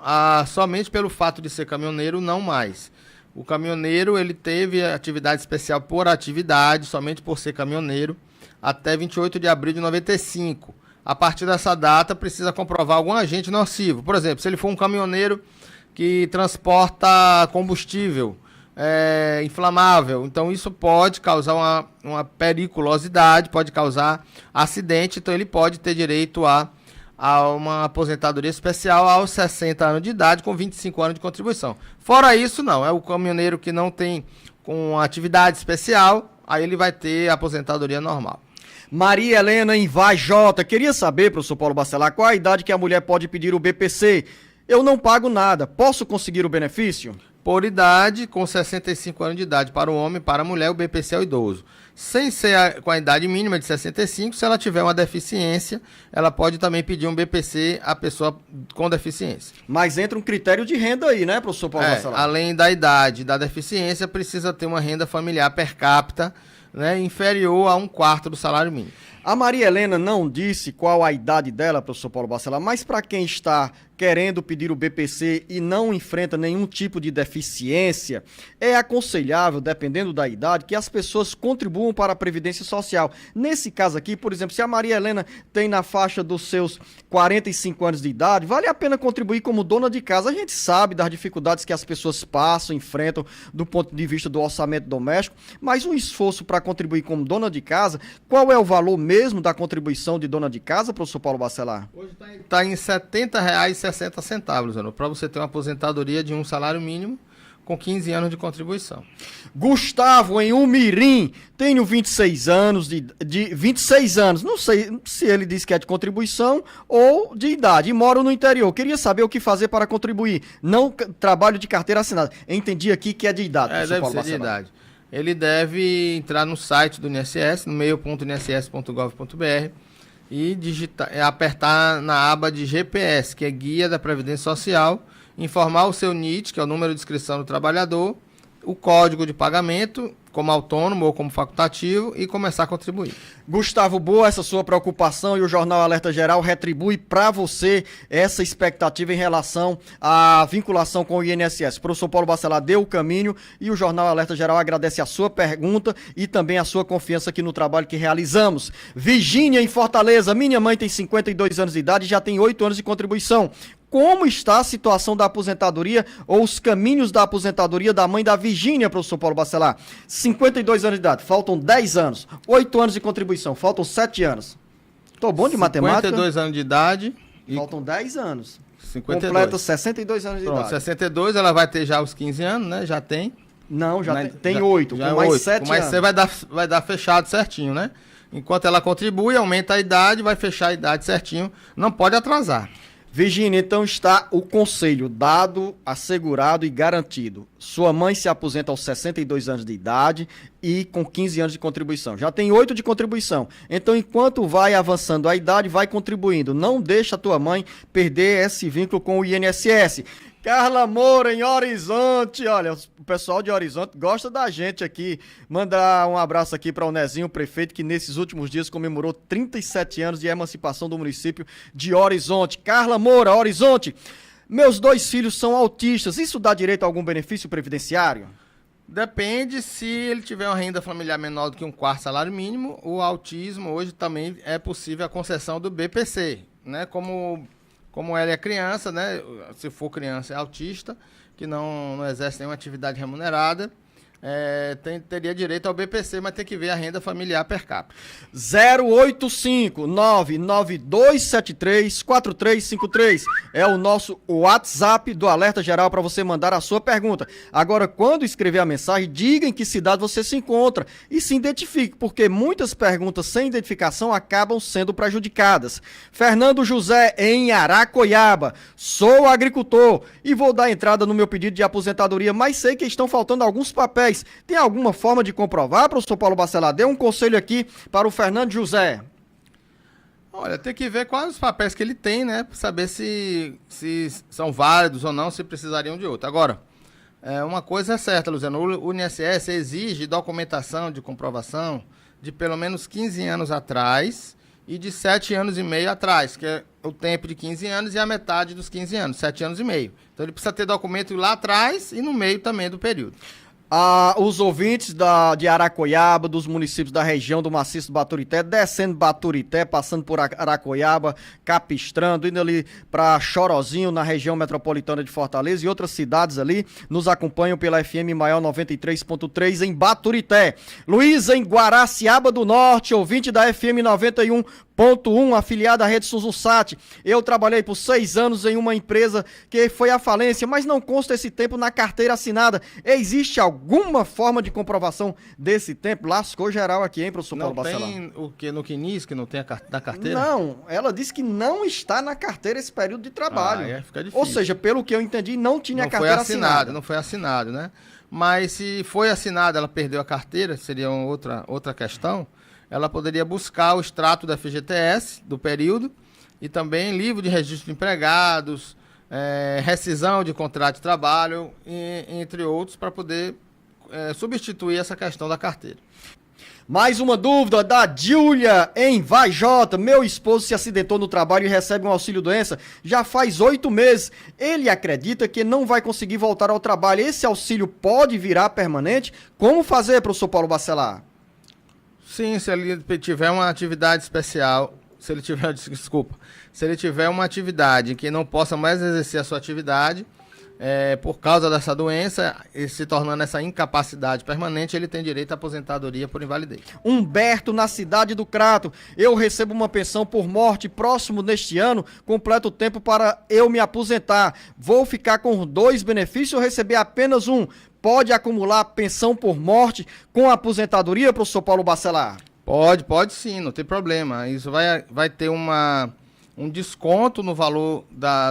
somente pelo fato de ser caminhoneiro, não mais. O caminhoneiro, ele teve atividade especial por atividade, somente por ser caminhoneiro, até 28 de abril de 95. A partir dessa data, precisa comprovar algum agente nocivo. Por exemplo, se ele for um caminhoneiro que transporta combustível inflamável, então isso pode causar uma periculosidade, pode causar acidente, então ele pode ter direito a uma aposentadoria especial aos 60 anos de idade, com 25 anos de contribuição. Fora isso, não. É o caminhoneiro que não tem com atividade especial, aí ele vai ter aposentadoria normal. Maria Helena em Vajota. Queria saber, professor Paulo Bacelar, qual a idade que a mulher pode pedir o BPC? Eu não pago nada. Posso conseguir o benefício? Por idade, com 65 anos de idade para o homem, para a mulher, o BPC é o idoso. Sem ser com a idade mínima de 65, se ela tiver uma deficiência, ela pode também pedir um BPC à pessoa com deficiência. Mas entra um critério de renda aí, né, professor Paulo Bacelar? Além da idade e da deficiência, precisa ter uma renda familiar per capita, né, inferior a 1/4 do salário mínimo. A Maria Helena não disse qual a idade dela, professor Paulo Bacelar, mas para quem está querendo pedir o BPC e não enfrenta nenhum tipo de deficiência, é aconselhável, dependendo da idade, que as pessoas contribuam para a Previdência Social. Nesse caso aqui, por exemplo, se a Maria Helena tem na faixa dos seus 45 anos de idade, vale a pena contribuir como dona de casa. A gente sabe das dificuldades que as pessoas passam, enfrentam do ponto de vista do orçamento doméstico, mas um esforço para contribuir como dona de casa, qual é o valor mesmo da contribuição de dona de casa, professor Paulo Bacelar? Hoje está em R$ 70,60, para você ter uma aposentadoria de um salário mínimo com 15 anos de contribuição. Gustavo, em Umirim, tenho 26 anos, de 26 anos, não sei se ele disse que é de contribuição ou de idade, e moro no interior. Queria saber o que fazer para contribuir. Não trabalho de carteira assinada. Entendi aqui que é de idade. Deve ser de idade. Ele deve entrar no site do INSS, no meio.inss.gov.br, e apertar na aba de GPS, que é Guia da Previdência Social, informar o seu NIT, que é o número de inscrição do trabalhador, o código de pagamento, como autônomo ou como facultativo, e começar a contribuir. Gustavo, boa essa sua preocupação, e o Jornal Alerta Geral retribui para você essa expectativa em relação à vinculação com o INSS. O professor Paulo Bacelar deu o caminho e o Jornal Alerta Geral agradece a sua pergunta e também a sua confiança aqui no trabalho que realizamos. Virgínia, em Fortaleza, minha mãe tem 52 anos de idade e já tem 8 anos de contribuição. Como está a situação da aposentadoria ou os caminhos da aposentadoria da mãe da Virgínia, professor Paulo Bacelar? 52 anos de idade, faltam 10 anos, 8 anos de contribuição, faltam 7 anos. Tô bom de matemática? 52 anos de idade. Faltam 10 anos. 52. Completa 62 anos de idade. 62, ela vai ter já os 15 anos, né? Já tem. Não, tem 8, com mais 7 anos. Mas você vai dar fechado certinho, né? Enquanto ela contribui, aumenta a idade, vai fechar a idade certinho, não pode atrasar. Virgínia, então está o conselho dado, assegurado e garantido. Sua mãe se aposenta aos 62 anos de idade e com 15 anos de contribuição. Já tem 8 de contribuição. Então, enquanto vai avançando a idade, vai contribuindo. Não deixa a tua mãe perder esse vínculo com o INSS. Carla Moura, em Horizonte. Olha, o pessoal de Horizonte gosta da gente aqui. Mandar um abraço aqui para o Nezinho, prefeito, que nesses últimos dias comemorou 37 anos de emancipação do município de Horizonte. Carla Moura, Horizonte. Meus 2 filhos são autistas. Isso dá direito a algum benefício previdenciário? Depende se ele tiver uma renda familiar menor do que 1/4 salário mínimo. O autismo hoje também é possível a concessão do BPC, né? Como ela é criança, né? Se for criança é autista, que não exerce nenhuma atividade remunerada, teria direito ao BPC, mas tem que ver a renda familiar per capita. 085-99273-4353 é o nosso WhatsApp do Alerta Geral para você mandar a sua pergunta. Agora, quando escrever a mensagem, diga em que cidade você se encontra e se identifique, porque muitas perguntas sem identificação acabam sendo prejudicadas. Fernando José, em Aracoiaba. Sou agricultor e vou dar entrada no meu pedido de aposentadoria, mas sei que estão faltando alguns papéis. Tem alguma forma de comprovar, professor Paulo Bacelar? Dê um conselho aqui para o Fernando José. Olha, tem que ver quais os papéis que ele tem, né? Para saber se são válidos ou não, se precisariam de outro. Agora, uma coisa é certa, Luciano, o INSS exige documentação de comprovação de pelo menos 15 anos atrás e de 7 anos e meio atrás, que é o tempo de 15 anos e a metade dos 15 anos, 7 anos e meio. Então ele precisa ter documento lá atrás e no meio também do período. Os ouvintes de Aracoiaba, dos municípios da região do Maciço do Baturité, descendo Baturité, passando por Aracoiaba, Capistrando, indo ali para Chorozinho, na região metropolitana de Fortaleza e outras cidades ali, nos acompanham pela FM Maior 93.3 em Baturité. Luísa, em Guaraciaba do Norte, ouvinte da FM 91.1, afiliada à Rede Suzusat. Eu trabalhei por 6 anos em uma empresa que foi à falência, mas não consta esse tempo na carteira assinada. Existe alguma forma de comprovação desse tempo? Lascou geral aqui, hein, professor Paulo Bacelar? Não tem o que no CNIS, que não tem na carteira? Não, ela disse que não está na carteira esse período de trabalho. Fica difícil. Ou seja, pelo que eu entendi, não tinha a carteira assinada. Não foi assinado, né? Mas se foi assinado, ela perdeu a carteira, seria outra questão. Ela poderia buscar o extrato da FGTS do período e também livro de registro de empregados, rescisão de contrato de trabalho, entre outros, para poder substituir essa questão da carteira. Mais uma dúvida da Júlia, em Vajota. Meu esposo se acidentou no trabalho e recebe um auxílio-doença já faz 8 meses. Ele acredita que não vai conseguir voltar ao trabalho. Esse auxílio pode virar permanente? Como fazer, professor Paulo Bacelar? Sim, se ele tiver uma atividade especial, se ele tiver uma atividade que não possa mais exercer a sua atividade, por causa dessa doença, e se tornando essa incapacidade permanente, ele tem direito à aposentadoria por invalidez. Humberto, na cidade do Crato. Eu recebo uma pensão por morte próximo neste ano, completo o tempo para eu me aposentar. Vou ficar com 2 benefícios ou receber apenas um? Pode acumular pensão por morte com aposentadoria, professor Paulo Bacelar? Pode sim, não tem problema. Isso vai ter um desconto no valor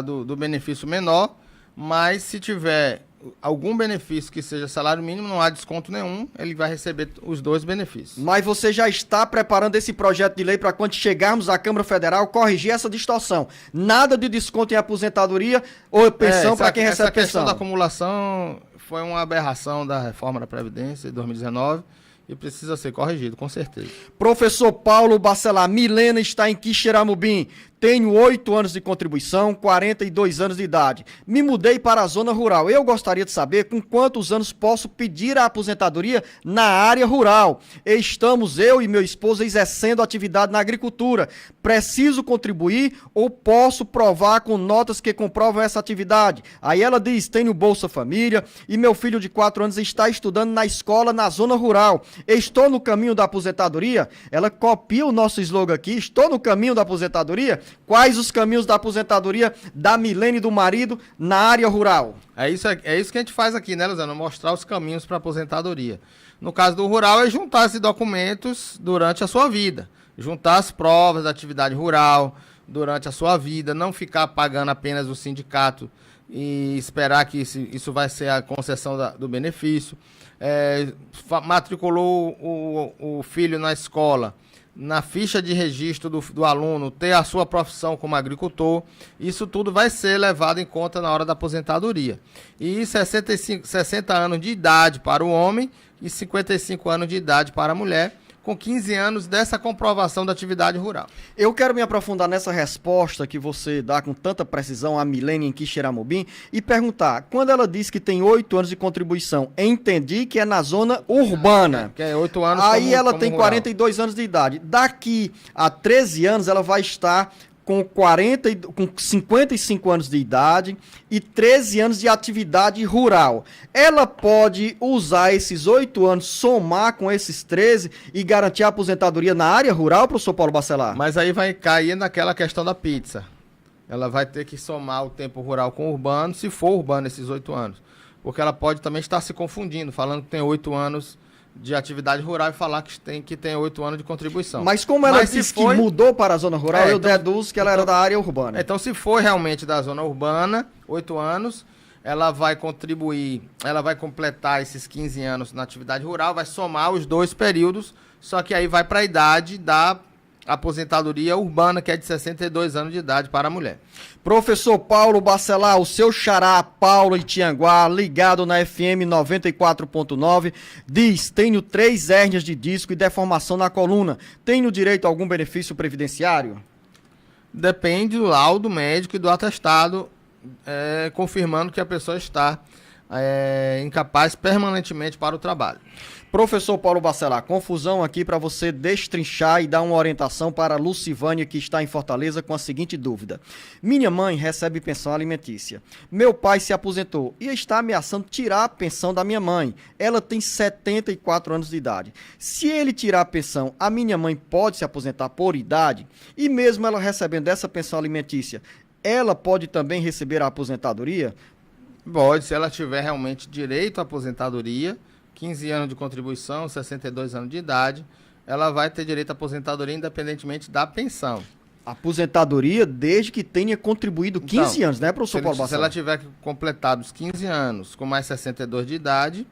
do benefício menor, mas se tiver algum benefício que seja salário mínimo, não há desconto nenhum, ele vai receber os 2 benefícios. Mas você já está preparando esse projeto de lei para quando chegarmos à Câmara Federal corrigir essa distorção. Nada de desconto em aposentadoria ou pensão para quem recebe pensão. Essa questão da acumulação foi uma aberração da reforma da Previdência de 2019 e precisa ser corrigido, com certeza. Professor Paulo Bacelar, Milena está em Quixeramobim. Tenho 8 anos de contribuição, 42 anos de idade. Me mudei para a zona rural. Eu gostaria de saber com quantos anos posso pedir a aposentadoria na área rural. Estamos, eu e meu esposo, exercendo atividade na agricultura. Preciso contribuir ou posso provar com notas que comprovam essa atividade? Aí ela diz, tenho Bolsa Família e meu filho de 4 anos está estudando na escola na zona rural. Estou no caminho da aposentadoria? Ela copia o nosso slogan aqui, estou no caminho da aposentadoria? Quais os caminhos da aposentadoria da Milene e do marido na área rural? É isso que a gente faz aqui, né, Luciano? Mostrar os caminhos para aposentadoria. No caso do rural, é juntar esses documentos durante a sua vida. Juntar as provas da atividade rural, durante a sua vida, não ficar pagando apenas o sindicato e esperar que isso vai ser a concessão do benefício. Matriculou o filho na escola, na ficha de registro do aluno, ter a sua profissão como agricultor, isso tudo vai ser levado em conta na hora da aposentadoria. E 60 anos de idade para o homem e 55 anos de idade para a mulher, com 15 anos dessa comprovação da atividade rural. Eu quero me aprofundar nessa resposta que você dá com tanta precisão à Milene em Quixeramobim e perguntar, quando ela diz que tem 8 anos de contribuição, entendi que é na zona urbana. Que é 8 anos Aí ela como tem rural. 42 anos de idade. Daqui a 13 anos ela vai estar com 55 anos de idade e 13 anos de atividade rural. Ela pode usar esses 8 anos, somar com esses 13 e garantir a aposentadoria na área rural, professor Paulo Bacelar? Mas aí vai cair naquela questão da pizza. Ela vai ter que somar o tempo rural com o urbano, se for urbano esses 8 anos. Porque ela pode também estar se confundindo, falando que tem 8 anos de atividade rural e falar que tem 8 anos de contribuição. Mas como ela disse que mudou para a zona rural, eu deduzo que ela era da área urbana. Então, se for realmente da zona urbana, 8 anos, ela vai contribuir, ela vai completar esses 15 anos na atividade rural, vai somar os 2 períodos, só que aí vai para a idade da aposentadoria urbana, que é de 62 anos de idade para a mulher. Professor Paulo Bacelar, o seu xará Paulo Itianguá, ligado na FM 94.9, diz: tenho 3 hérnias de disco e deformação na coluna. Tenho direito a algum benefício previdenciário? Depende do laudo médico e do atestado, confirmando que a pessoa está incapaz permanentemente para o trabalho. Professor Paulo Bacelar, confusão aqui para você destrinchar e dar uma orientação para a Lucivânia, que está em Fortaleza, com a seguinte dúvida. Minha mãe recebe pensão alimentícia. Meu pai se aposentou e está ameaçando tirar a pensão da minha mãe. Ela tem 74 anos de idade. Se ele tirar a pensão, a minha mãe pode se aposentar por idade? E mesmo ela recebendo essa pensão alimentícia, ela pode também receber a aposentadoria? Pode, se ela tiver realmente direito à aposentadoria, 15 anos de contribuição, 62 anos de idade, ela vai ter direito à aposentadoria independentemente da pensão. Aposentadoria desde que tenha contribuído 15 anos, né, professor Paulo Bacelar? Se ela tiver completado os 15 anos com mais 62 de idade,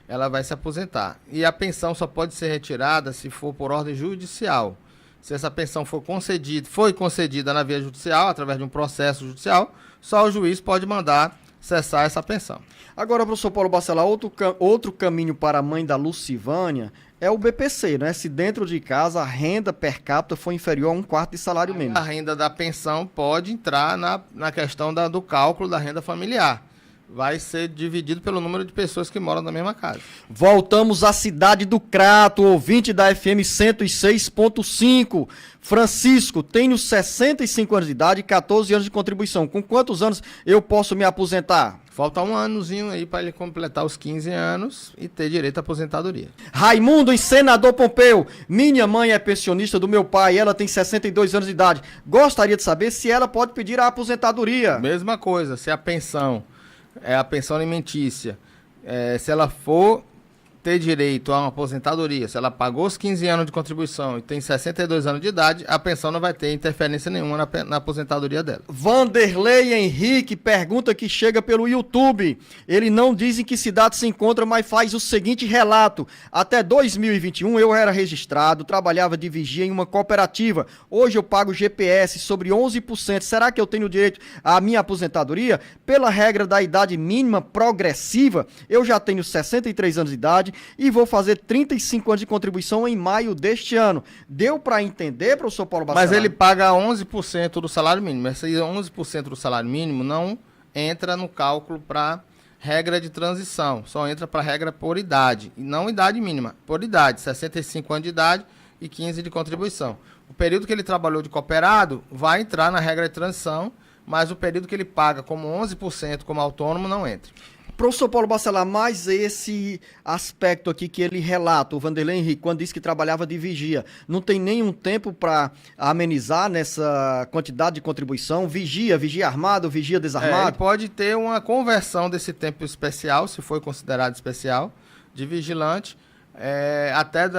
ela vai se aposentar. E a pensão só pode ser retirada se for por ordem judicial. Se essa pensão foi concedida na via judicial, através de um processo judicial, só o juiz pode mandar cessar essa pensão. Agora, professor Paulo Bacelar, outro caminho para a mãe da Lucivânia é o BPC, né? Se dentro de casa a renda per capita for inferior a 1/4 de salário mínimo. A renda da pensão pode entrar na questão do cálculo da renda familiar. Vai ser dividido pelo número de pessoas que moram na mesma casa. Voltamos à cidade do Crato, ouvinte da FM 106.5. Francisco, tenho 65 anos de idade e 14 anos de contribuição. Com quantos anos eu posso me aposentar? Falta um anozinho aí para ele completar os 15 anos e ter direito à aposentadoria. Raimundo e Senador Pompeu, minha mãe é pensionista do meu pai, ela tem 62 anos de idade. Gostaria de saber se ela pode pedir a aposentadoria. Mesma coisa, se a pensão é a pensão alimentícia, se ela for ter direito a uma aposentadoria, se ela pagou os 15 anos de contribuição e tem 62 anos de idade, a pensão não vai ter interferência nenhuma na aposentadoria dela. Vanderlei Henrique pergunta que chega pelo YouTube. Ele não diz em que cidade se encontra, mas faz o seguinte relato. Até 2021 eu era registrado, trabalhava de vigia em uma cooperativa. Hoje eu pago GPS sobre 11%. Será que eu tenho direito à minha aposentadoria? Pela regra da idade mínima progressiva, eu já tenho 63 anos de idade e vou fazer 35 anos de contribuição em maio deste ano. Deu para entender, professor Paulo Bacelar? Mas ele paga 11% do salário mínimo. Esse 11% do salário mínimo não entra no cálculo para regra de transição. Só entra para regra por idade. E não idade mínima, por idade. 65 anos de idade e 15 de contribuição. O período que ele trabalhou de cooperado vai entrar na regra de transição, mas o período que ele paga como 11% como autônomo não entra. Professor Paulo Bacelar, mais esse aspecto aqui que ele relata, o Vanderlei Henrique, quando disse que trabalhava de vigia, não tem nenhum tempo para amenizar nessa quantidade de contribuição? Vigia armado, vigia desarmado? Ele pode ter uma conversão desse tempo especial, se for considerado especial, de vigilante,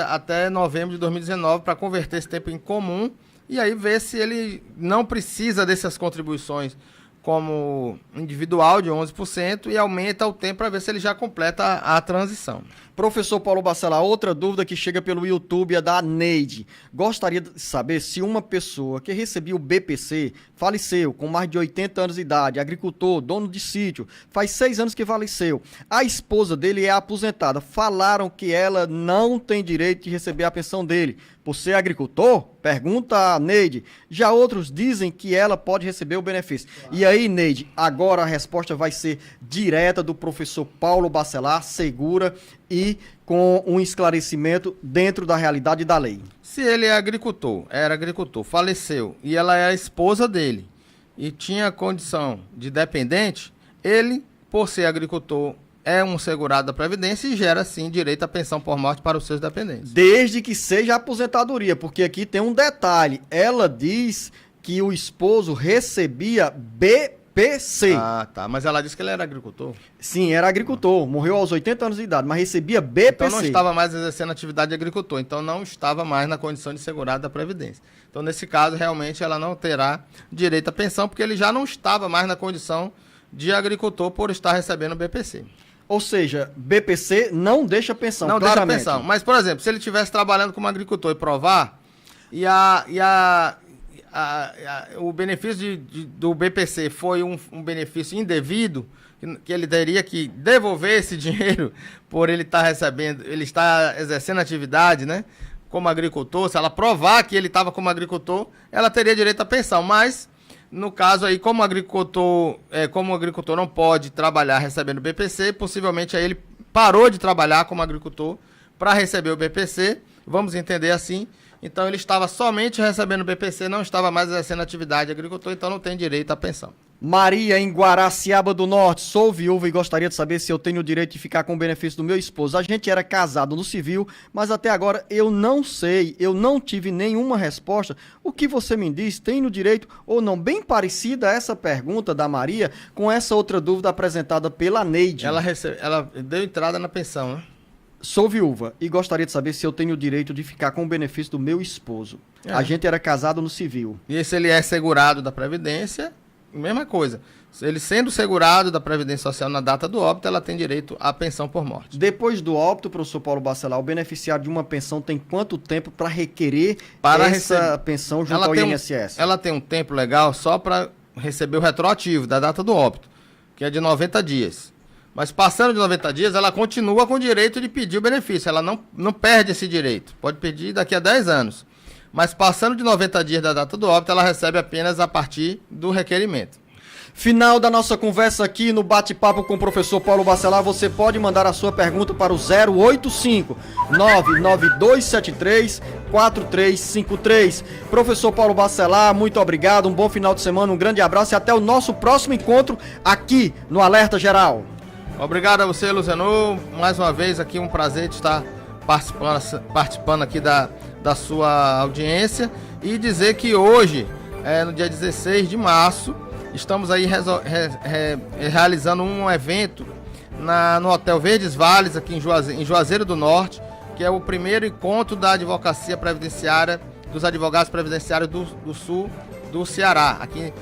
até novembro de 2019, para converter esse tempo em comum, e aí ver se ele não precisa dessas contribuições como individual de 11% e aumenta o tempo para ver se ele já completa a transição. Professor Paulo Bacelar, outra dúvida que chega pelo YouTube é da Neide. Gostaria de saber se uma pessoa que recebia o BPC faleceu com mais de 80 anos de idade, agricultor, dono de sítio, faz 6 anos que faleceu. A esposa dele é aposentada. Falaram que ela não tem direito de receber a pensão dele. Por ser agricultor? Pergunta a Neide. Já outros dizem que ela pode receber o benefício. E aí, Neide, agora a resposta vai ser direta do professor Paulo Bacelar, segura e com um esclarecimento dentro da realidade da lei. Se ele era agricultor, faleceu e ela é a esposa dele e tinha condição de dependente, ele, por ser agricultor, é um segurado da Previdência e gera, sim, direito à pensão por morte para os seus dependentes. Desde que seja aposentadoria, porque aqui tem um detalhe. Ela diz que o esposo recebia BPC. Ah, tá. Mas ela disse que ele era agricultor. Sim, era agricultor. Morreu aos 80 anos de idade, mas recebia BPC. Então não estava mais exercendo atividade de agricultor. Então não estava mais na condição de segurado da Previdência. Então, nesse caso, realmente, ela não terá direito à pensão, porque ele já não estava mais na condição de agricultor por estar recebendo BPC. Ou seja, BPC não deixa pensão, não claramente. deixa pensão. Mas, por exemplo, se ele estivesse trabalhando como agricultor e provar, o benefício do BPC foi um benefício indevido, que ele teria que devolver esse dinheiro por ele estar recebendo, ele está exercendo atividade, né, como agricultor. Se ela provar que ele estava como agricultor, ela teria direito à pensão. Mas, no caso aí, como o agricultor não pode trabalhar recebendo BPC, possivelmente aí ele parou de trabalhar como agricultor para receber o BPC, vamos entender assim. Então ele estava somente recebendo BPC, não estava mais exercendo atividade de agricultor, então não tem direito à pensão. Maria, em Guaraciaba do Norte, sou viúva e gostaria de saber se eu tenho o direito de ficar com o benefício do meu esposo. A gente era casado no civil, mas até agora eu não sei, eu não tive nenhuma resposta. O que você me diz, tenho direito ou não? Bem parecida essa pergunta da Maria com essa outra dúvida apresentada pela Neide. Ela deu entrada na pensão, né? Sou viúva e gostaria de saber se eu tenho o direito de ficar com o benefício do meu esposo. A gente era casado no civil. E se ele é segurado da Previdência, mesma coisa. Ele sendo segurado da Previdência Social na data do óbito, ela tem direito à pensão por morte. Depois do óbito, professor Paulo Bacelar, o beneficiário de uma pensão tem quanto tempo para requerer essa pensão junto ao INSS? Ela tem um tempo legal só para receber o retroativo da data do óbito, que é de 90 dias. Mas passando de 90 dias, ela continua com o direito de pedir o benefício. Ela não perde esse direito. Pode pedir daqui a 10 anos. Mas passando de 90 dias da data do óbito, ela recebe apenas a partir do requerimento. Final da nossa conversa aqui no bate-papo com o professor Paulo Bacelar. Você pode mandar a sua pergunta para o 085 99273 4353. Professor Paulo Bacelar, muito obrigado. Um bom final de semana, um grande abraço e até o nosso próximo encontro aqui no Alerta Geral. Obrigado a você, Luziano. Mais uma vez aqui um prazer de estar participando aqui da sua audiência e dizer que hoje, no dia 16 de março, estamos aí realizando um evento no Hotel Verdes Vales, aqui em Juazeiro do Norte, que é o primeiro encontro da advocacia previdenciária, dos advogados previdenciários do sul do Ceará, aqui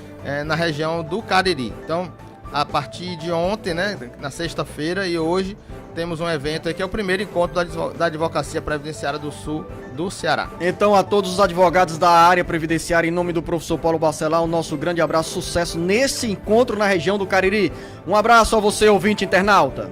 na região do Cariri. Então, a partir de ontem, né, na sexta-feira e hoje, temos um evento aí que é o primeiro encontro da Advocacia Previdenciária do Sul do Ceará. Então, a todos os advogados da área previdenciária, em nome do professor Paulo Bacelar, o nosso grande abraço, sucesso nesse encontro na região do Cariri. Um abraço a você, ouvinte internauta.